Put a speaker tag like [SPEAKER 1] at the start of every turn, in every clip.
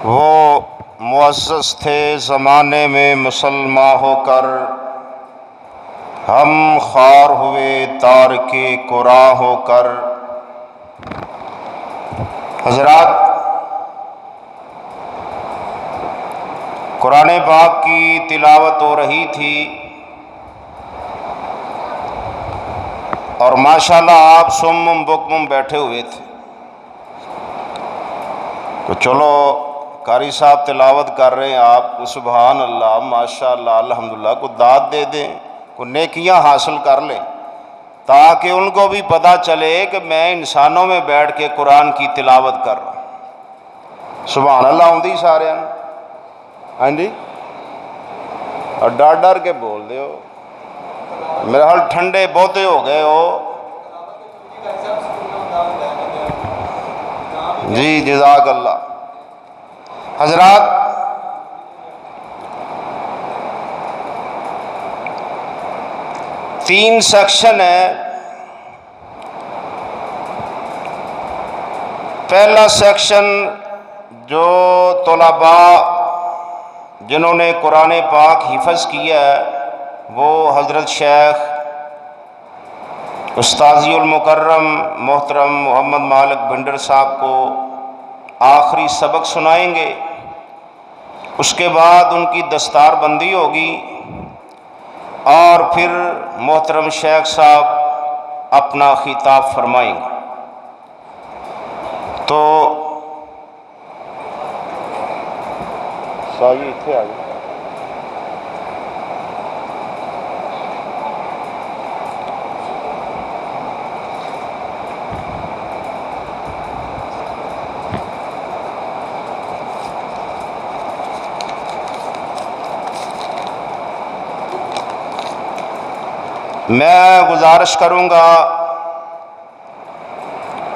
[SPEAKER 1] वो मुअज़्ज़ज़ थे ज़माने में मुसलमान होकर, हम ख़ार हुए तारके कुरान होकर। हज़रात, कुरान पाक की तिलावत हो रही थी और माशाल्लाह आप सुम्म बुक्म बैठे हुए थे। तो चलो कारी साहब तिलावत कर रहे हैं, आप सुबहान अल्लाह माशाल्लाह अल्हम्दुलिल्लाह को दाद दे दें, को नेकियां हासिल कर लें, ताकि उनको भी पता चले कि मैं इंसानों में बैठ के कुरान की तिलावत कर रहा हूँ। सुबहान अल्लाह आउंदी सारे। हाँ जी, और डर डर के बोल दे हो, मेरे हाल ठंडे बहुते हो गए हो जी, जज़ाक अल्लाह। हजरात, तीन सेक्शन है। पहला सेक्शन जो तलबा जिन्होंने कुरान पाक हिफ़्ज़ किया है, वो हज़रत शेख उस्ताज़ुल मुकर्रम मोहतरम मोहम्मद मालिक भिंडर साहब को आखिरी सबक सुनाएंगे। उसके बाद उनकी दस्तारबंदी होगी और फिर मोहतरम शेख साहब अपना खिताब फरमाएंगे। तो साजी इत्थे आ गए। मैं गुजारिश करूँगा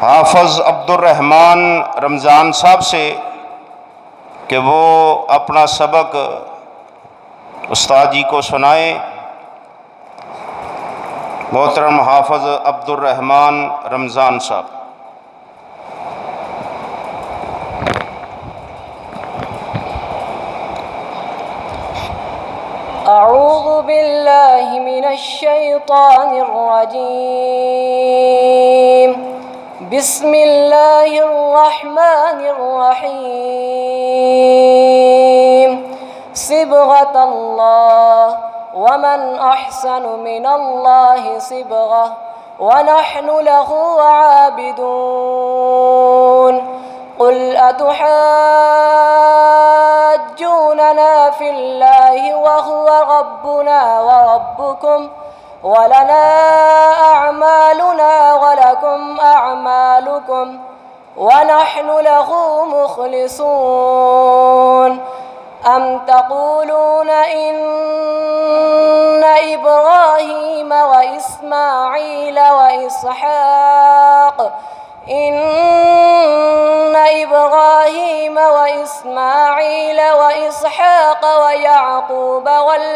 [SPEAKER 1] हाफ़िज़ अब्दुर्रहमान रमज़ान साहब से कि वो अपना सबक उस्ताद जी को सुनाएं। मोहतरम हाफ़िज़ अब्दुर्रहमान रमज़ान साहब।
[SPEAKER 2] अऊज़ु बिल्लाहि मिनश्शैतानिर रजीम। बिस्मिल्लाहिर रहमानिर रहीम। सिबग़तल्लाह व मन अहसनु मिनल्लाहि सिबग़ह व नहनु लहु आबिदून। क़ुल अतुहाज्जूनना फ़िल्लाहि व हुवा रब्बुना व रब्बुकुम व लना अअमालुना व लकुम अअमालुकुम व नहनु लहु मुख़लिसून। अम तक़ूलून इन्न इब्राहीम व इस्माईल व इसहाक़ इन्न इब्राहीम व इस्माईल व इसहाक़ व याक़ूब वल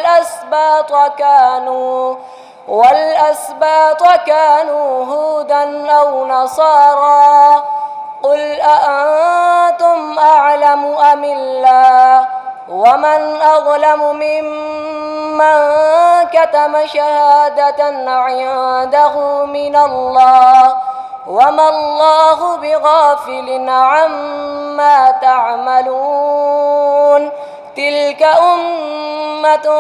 [SPEAKER 2] कानू हूदन औ नसारा। क़ुल अअंतुम अअलमु अमिल्लाह वमन अज़लमु मिम्मन कतम शहादतन इंदहु मिनल्लाह वमल्लाहु बिगाफ़िलिन अम्मा तअमलून। तिल्क उम्मतुन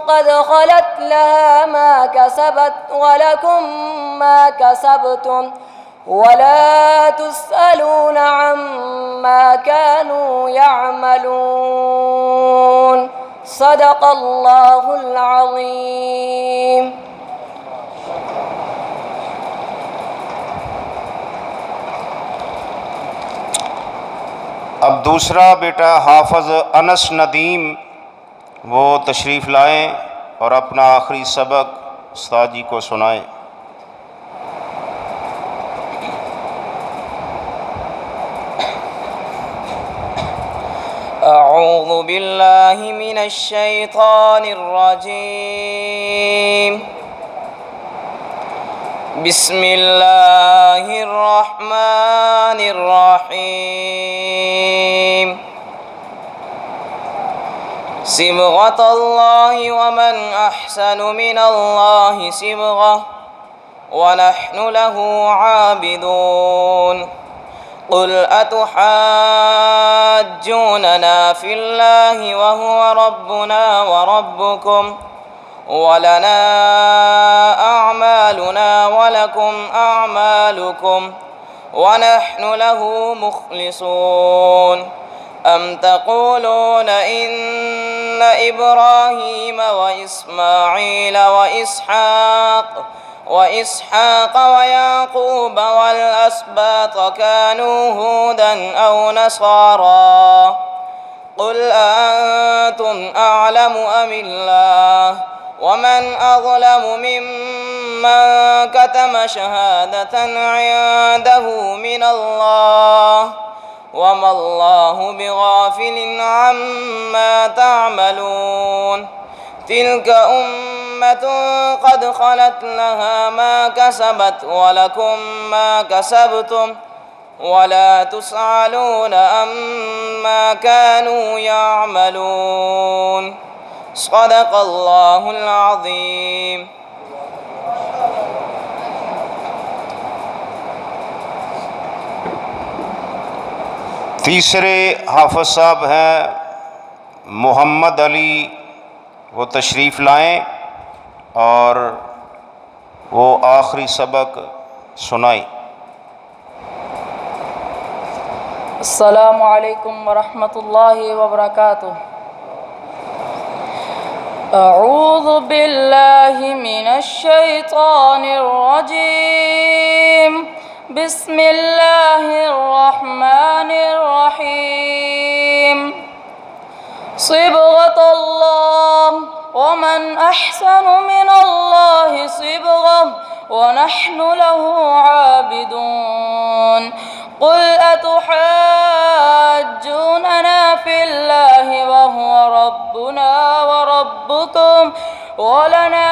[SPEAKER 2] क़द ख़लत लहा मा कसबत व लकुम मा कसबतुम वला तुस्अलून अम्मा कानू यअमलून। सदक़ल्लाहुल अज़ीम।
[SPEAKER 1] अब दूसरा बेटा हाफ़िज़ अनस नदीम वो तशरीफ़ लाएं और अपना आखिरी सबक उस्ताद जी को सुनाएं।
[SPEAKER 3] अऊज़ु बिल्लाहि मिनश्शैतानिर रजीम। बिस्मिल्लाहिर्रहमानिर्रहीम। صبغة الله ومن أحسن من الله صبغة ونحن له عابدون قل أتحاجوننا في الله وهو ربنا وربكم ولنا أعمالنا ولكم أعمالكم ونحن له مخلصون أم تقولون إن إبراهيم وإسماعيل وإسحاق ويعقوب والأسباط كانوا هودا أو نصارى قل أأنتم أعلم أم الله ومن أظلم ممن كتم شهادة عنده من الله وما الله بغافل عما تعملون تلك أمة قد خلت لها ما كسبت ولكم ما كسبتم ولا تسألون عما كانوا يعملون صدق الله العظيم.
[SPEAKER 1] तीसरे हाफिज साहब हैं मोहम्मद अली, वो तशरीफ़ लाएं और वो आखिरी सबक सुनाएं।
[SPEAKER 4] अस्सलामु अलैकुम वरहमतुल्लाहि वबरकातुह। अऊज़ु बिल्लाहि मिनश शैतानिर रजीम। बिस्मिल्लाहिर रहमानिर रहीम। सिबगतल्लाह वमन अहसनु मिनल्लाहि सिबगह वनहनु लहु आबिदून قل أتحاجوننا في الله وهو ربنا وربكم ولنا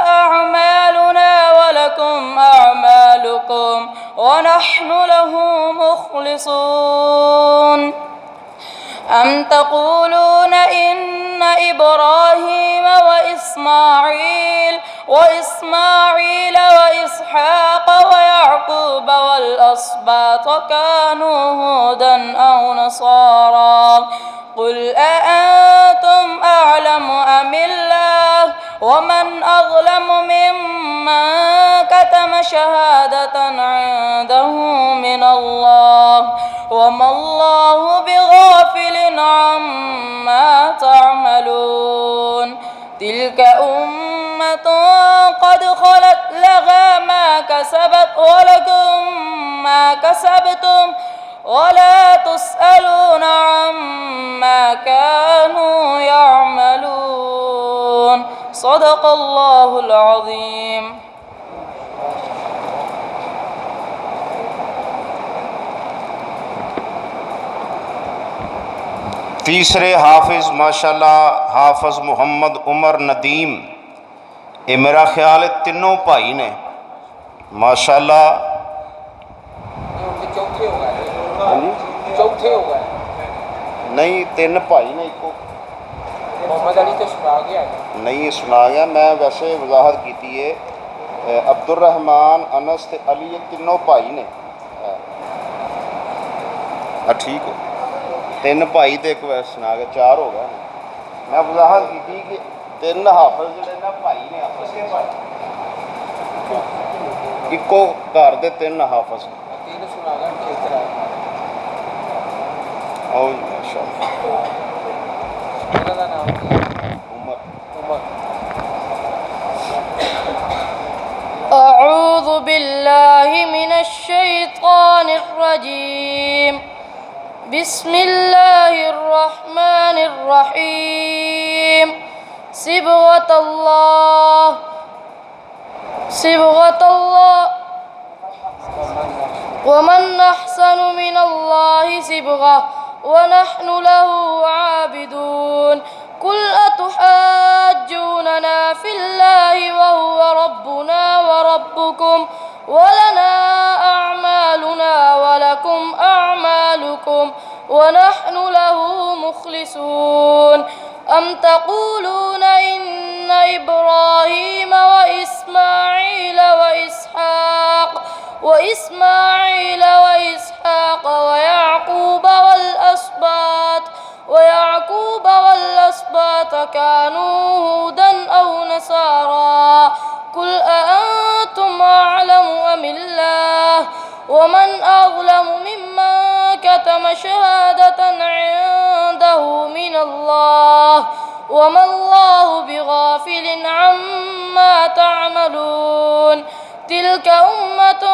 [SPEAKER 4] أعمالنا ولكم أعمالكم ونحن له مخلصون أم تقولون إن إبراهيم وإسماعيل وإسحاق ويعقوب والأسباط كانوا هودا أو نصارى قل أأنتم أعلم أم الله ومن أظلم ممن كتم شهادة عنده من الله وما الله بغافل عما تعملون تلك أمة قد خلت لها ما كسبت ولكم ما كسبتم ولا تسألون عما كانوا يعملون صدق الله العظيم.
[SPEAKER 1] तीसरे हाफिज़ माशाल्लाह हाफिज़ मोहम्मद उमर नदीम, ये मेरा ख्याल है तीनों भाई ने माशाल्लाह।
[SPEAKER 5] चौथे हो गए
[SPEAKER 1] नहीं, तीन भाई ने इको
[SPEAKER 5] मोहम्मद अली तो सुना गया
[SPEAKER 1] नहीं सुना गया। मैं वैसे वजाहत की है अब्दुर्रहमान अनस ते अली, ये तीनों भाई ने। ठीक हो, तीन भाई तो एक वैसे सुना गया, चार हो गए। मैं वजाहत की कि तीन हाफिज जोड़े ना भाई ने आपस इको घर के तीन हाफिज
[SPEAKER 5] तीन सुना गया ठीक तरह का नाम
[SPEAKER 1] उमर।
[SPEAKER 4] أعوذ بالله من الشيطان الرجيم بسم الله الرحمن الرحيم صبغة الله ومن أحسن من الله صبغة ونحن له عابدون قل أتحاجوننا في الله وهو ربنا وربكم ولنا أعمالنا ولكم أعمالكم ونحن له مخلصون أم تقولون إن إبراهيم وإسماعيل وإسحاق ويعقوب والأسباط كانوا هودا أو نصارى قل أأنتم أعلم أم الله ومن أظلم ممن كتم شهادة عنده من الله وما الله بغافل عما تعملون تلك أمة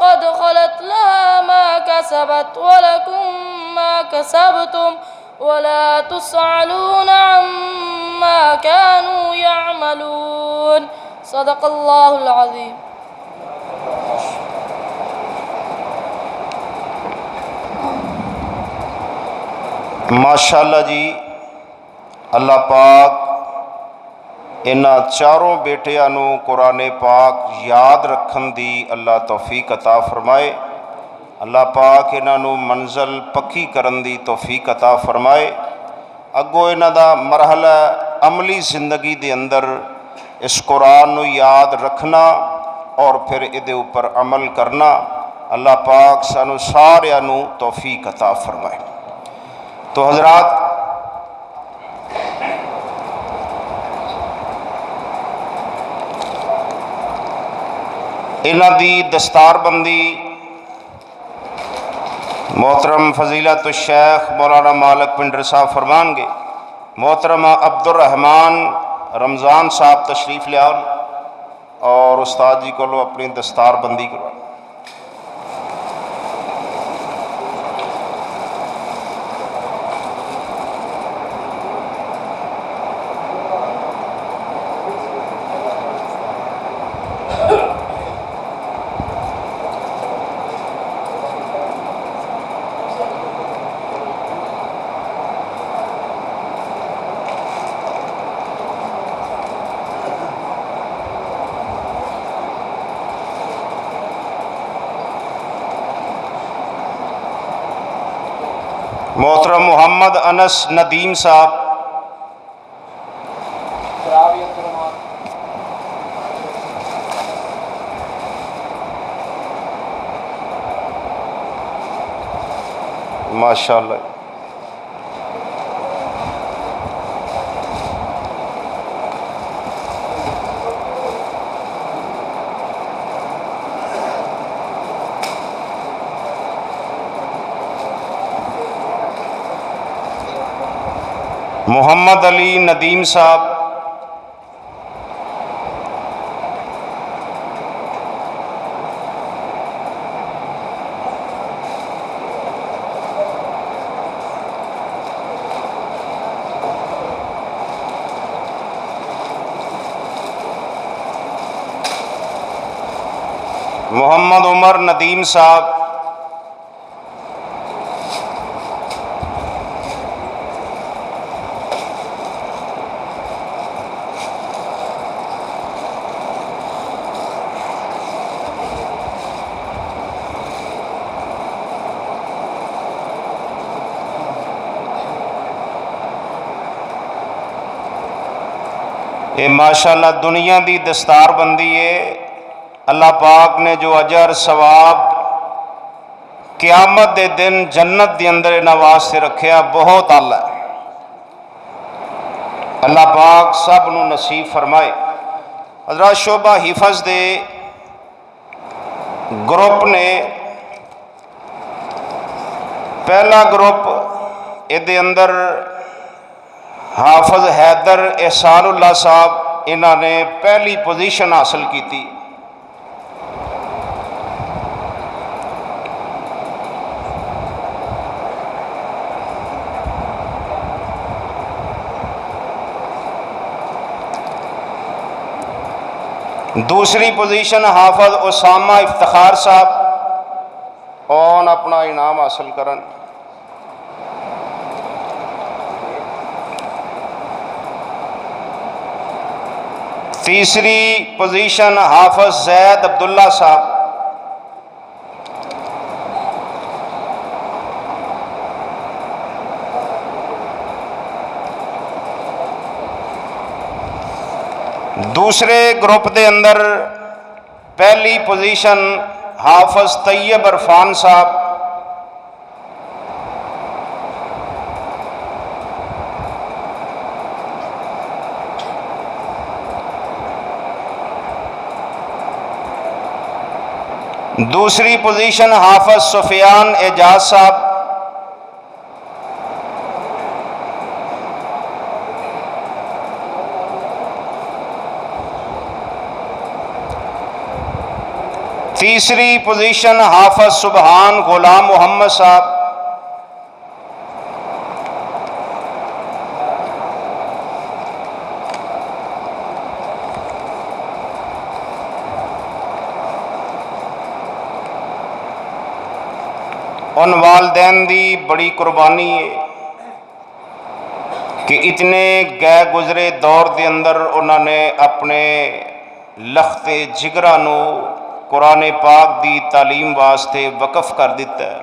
[SPEAKER 4] قد خلت لها ما كسبت ولكم ما كسبتم ولا تسألون عما كانوا يعملون صدق الله العظيم
[SPEAKER 1] माशाअल्लाह जी। अल्लाह पाक इन्हां चारों बेटियां नूं कुरान पाक याद रखन दी अल्लाह तौफीक अता फरमाए। अल्लाह पाक इन्हां नूं मंजिल पक्की करन दी तौफीक अता फरमाए। अगों इन्हां दा मरहला अमली जिंदगी दे अंदर इस कुरान नूं याद रखना और फिर इहदे उपर अमल करना अल्लाह पाक सानू सारियां नूं तौफीक अता फरमाए। तो हजरात, इन्हां दी दस्तारबंदी मोहतरम फजीलत शेख मौलाना मालिक पिंडर साहब फरमानगे। मोहतरम अब्दुर्रहमान रमज़ान साहब तशरीफ़ लिया और उस्ताद जी को अपनी दस्तारबंदी करवा। मोहतरम मोहम्मद अनस नदीम साहब, माशाअल्लाह। मोहम्मद अली नदीम साहब, मोहम्मद उमर नदीम साहब, ये माशाअल्लाह दुनिया की दस्तारबंदी है। अल्लाह पाक ने जो अजर सवाब क़यामत के दिन जन्नत के अंदर इन्हां वास्ते रखा बहुत आला है। अल्लाह पाक सब नूं नसीब फरमाए। हज़रात, शोभा हिफज दे ग्रुप ने पहला ग्रुप इहदे अंदर हाफज हैदर एहसानुल्लाह साहब इन्होंने पहली पोजीशन हासिल की। दूसरी पोजीशन हाफज उसामा इफ्तिखार साहब और अपना इनाम हासिल करन। तीसरी पोजीशन हाफज जैद अब्दुल्ला साहब। दूसरे ग्रुप के अंदर पहली पोजीशन हाफिज तैयब इरफान साहब, दूसरी पोजीशन हाफिज सुफियान एजाज साहब, तीसरी पोजीशन हाफिज सुबहान गुलाम मोहम्मद साहब, उन वालदैन दी बड़ी कुर्बानी है कि इतने गए गुजरे दौर के अंदर उन्होंने अपने लखते जिगरा नू कुरान पाक दी तालीम वास्ते वकफ कर दिता है।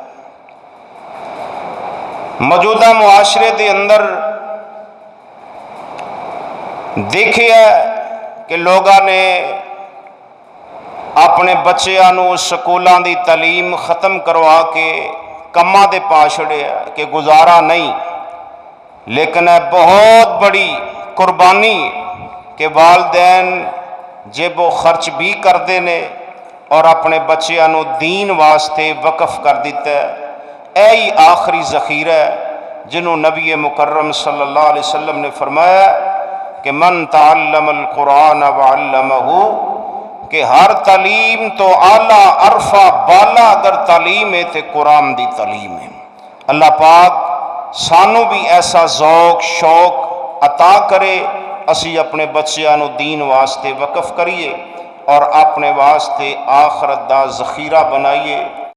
[SPEAKER 1] मौजूदा मुआशरे के अंदर देखिए कि लोगों ने अपने बच्चों नू स्कूलों की तालीम ख़त्म करवा के कम्मां दे पा छड़िया कि गुजारा नहीं, लेकिन बहुत बड़ी कुर्बानी के वालदैन जेबो खर्च भी करते हैं और अपने बच्चों नू दीन वास्ते वकफ कर दिता है। यही आखिरी ज़ख़ीरा है जिन्हों नबी मुकर्रम सल्लल्लाहु अलैहि वसल्लम ने फरमाया कि मन तअल्लमल कुरान व अल्लमहु, कि हर तालीम तो आला अरफा बाला अगर तालीम है तो कुरान दी तालीम है। अल्लाह पाक सानू भी ऐसा ज़ौक शौक अता करे, असी अपने बच्चों नू दीन वास्ते वकफ करिए और अपने वास्ते आखरत दा ज़ख़ीरा बनाइए।